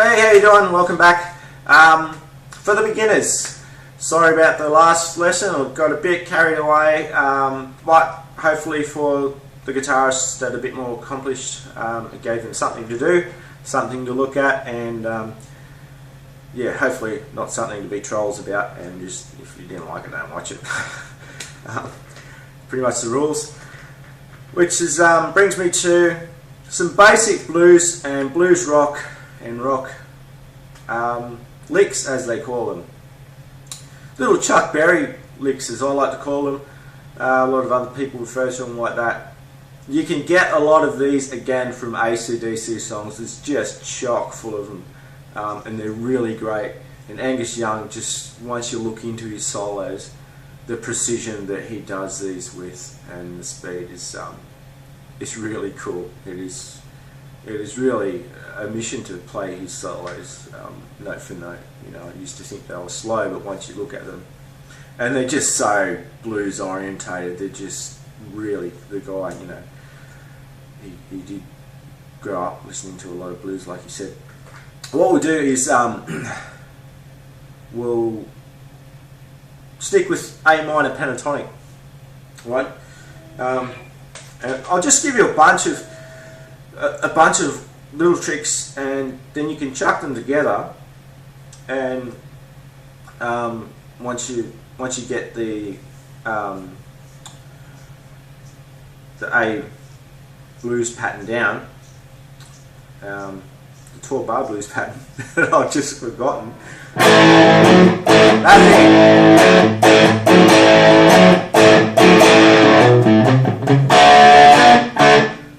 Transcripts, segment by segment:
Hey, how you doing? Welcome back. For the beginners, sorry about the last lesson. I got a bit carried away, but hopefully for the guitarists that are a bit more accomplished, it gave them something to do, something to look at, and yeah, hopefully not something to be trolls about, and just if you didn't like it, don't watch it. Pretty much the rules. Which is brings me to some basic blues and blues rock and rock licks, as they call them. Little Chuck Berry licks, as I like to call them. A lot of other people refer to them like that. You can get a lot of these again from AC/DC songs. It's just chock full of them, and they're really great. And Angus Young, just once you look into his solos, the precision that he does these with and the speed is it's really cool. It is really a mission to play his solos note for note. You know, I used to think they were slow, but once you look at them, and they're just so blues orientated, they're just really, the guy, you know, he did grow up listening to a lot of blues, like he said. What we'll do is we'll stick with A minor pentatonic, right? And I'll just give you a bunch of little tricks, and then you can chuck them together. And once you get the A blues pattern down, the 12-bar blues pattern that I've just forgotten. That's it.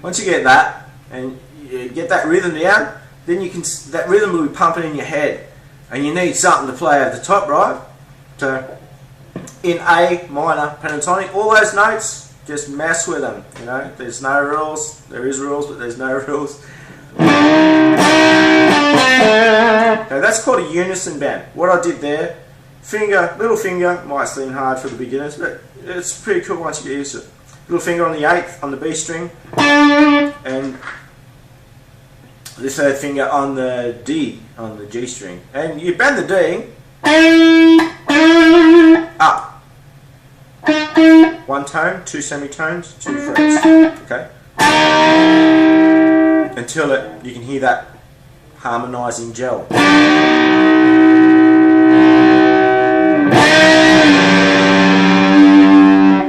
Once you get that and you get that rhythm down, then you can, that rhythm will be pumping in your head, and you need something to play over the top, right? So in A minor pentatonic, all those notes, just mess with them. You know, there's no rules. There is rules, but there's no rules. Okay, that's called a unison bend. What I did there, little finger, might seem hard for the beginners, but it's pretty cool once you get used to it. Little finger on the 8th on the B string, and the 3rd finger on the D on the G string, and you bend the D up. 1 tone, 2 semitones, 2 frets. Okay, until you can hear that harmonizing gel.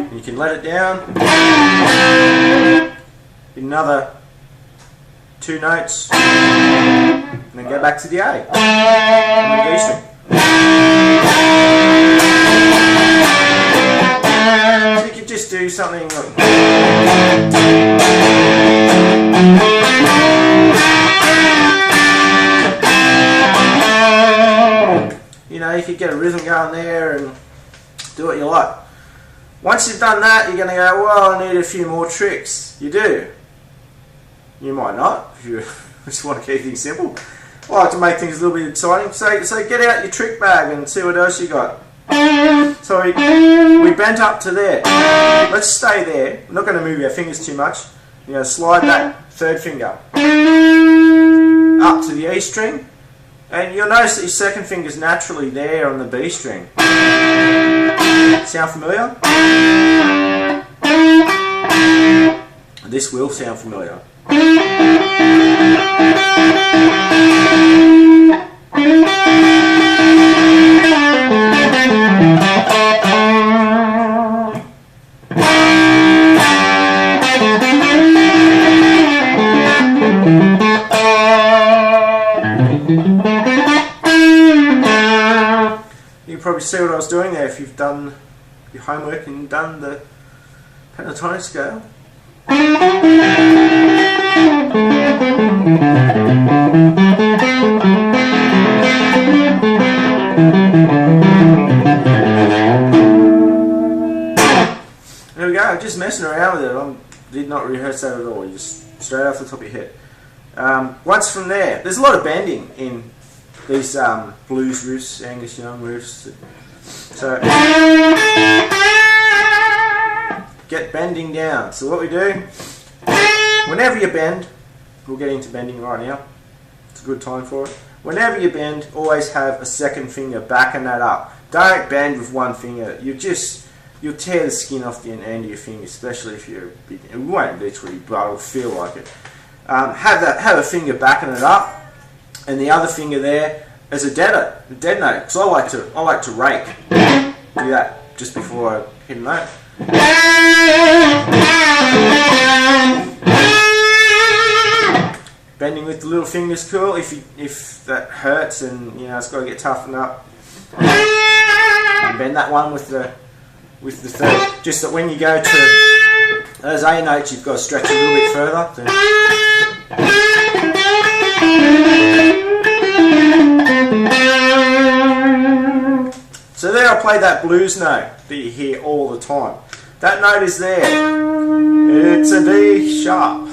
And you can let it down. Another 2 notes, and then go back to the A on the D string. So you could just do something like, you know, you could get a rhythm going there and do what you like. Once you've done that, you're going to go, well, I need a few more tricks. You do. You might not, if you just want to keep things simple. I like to make things a little bit exciting. So get out your trick bag and see what else you got. So we bent up to there. Let's stay there. We're not going to move our fingers too much. You're going to slide that 3rd finger up to the E string, and you'll notice that your 2nd finger is naturally there on the B string. Sound familiar? This will sound familiar. You can probably see what I was doing there if you've done your homework and done the pentatonic scale. There we go, just messing around with it. I did not rehearse that at all, just straight off the top of your head. Once from there, there's a lot of bending in these blues riffs, Angus Young riffs. So get bending down. So what we do, whenever you bend, we'll get into bending right now. It's a good time for it. Whenever you bend, always have a second finger backing that up. Don't bend with one finger. You'll tear the skin off the end of your finger, especially if you're big. It won't literally, but it'll feel like it. Have a finger backing it up, and the other finger there as a dead note. Because I like to rake. Do that just before I hit a note. Bending with the little fingers cool. If that hurts and it's got to get toughened up. And bend that one with the third. Just that when you go to those A notes, you've got to stretch a little bit further. So there I played that blues note that you hear all the time. That note is there. It's a D sharp.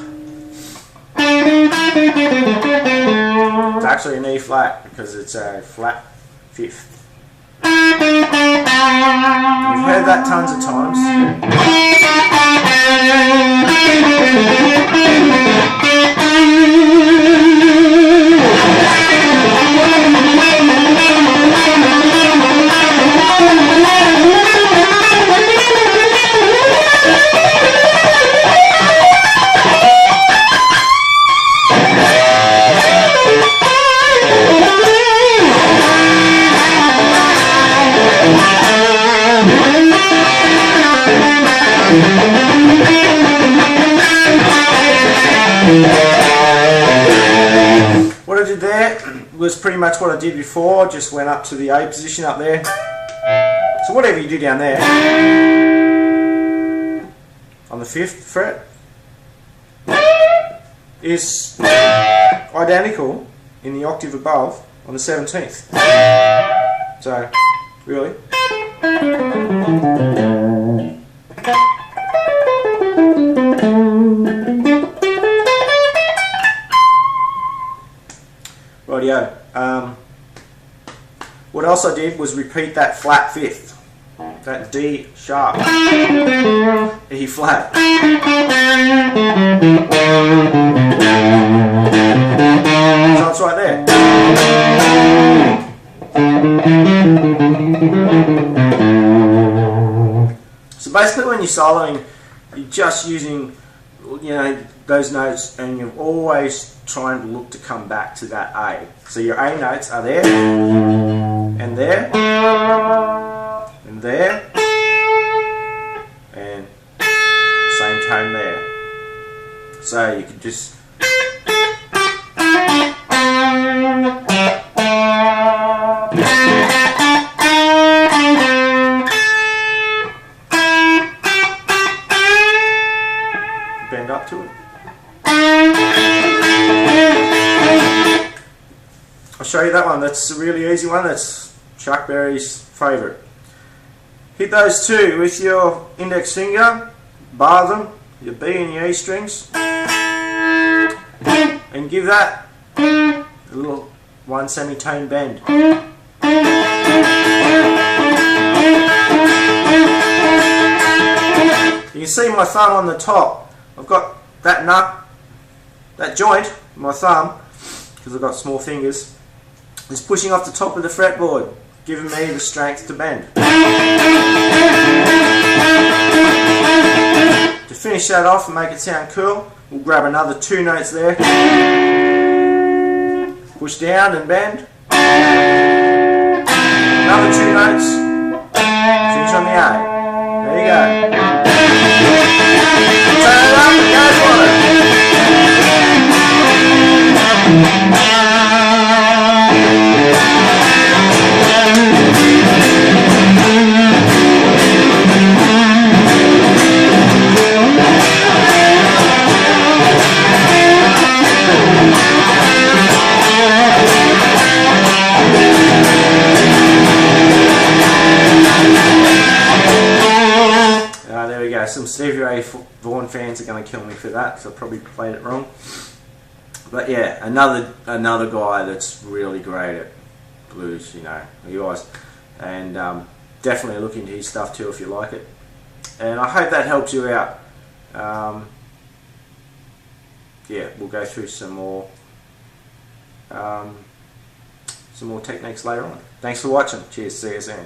It's actually an E flat because it's a flat fifth. You've heard that tons of times. What I did there was pretty much what I did before, just went up to the A position up there. So whatever you do down there, on the 5th fret, is identical in the octave above on the 17th. So, really. Rightio. What else I did was repeat that flat fifth, that D sharp, E flat. So it's right there. So basically when you're soloing, you're just using those notes, and you're always trying to look to come back to that A. So your A notes are there, and there, and there, and same tone there. So you can just bend up to it. I'll show you that one. That's a really easy one. That's Chuck Berry's favourite. Hit those two with your index finger, bar them, your B and your E strings, and give that a little one semitone bend. You can see my thumb on the top. I've got that nut, that joint, my thumb, because I've got small fingers, is pushing off the top of the fretboard, giving me the strength to bend. To finish that off and make it sound cool, we'll grab another two notes there, push down and bend, another two notes, finish on the A. There you go. Turn it up and go for it. There we go. Some Stevie Ray Vaughan fans are going to kill me for that, because I probably played it wrong. But yeah, another guy that's really great at blues, he was, and definitely look into his stuff too if you like it. And I hope that helps you out. Yeah, we'll go through some more some more techniques later on. Thanks for watching. Cheers. See you soon.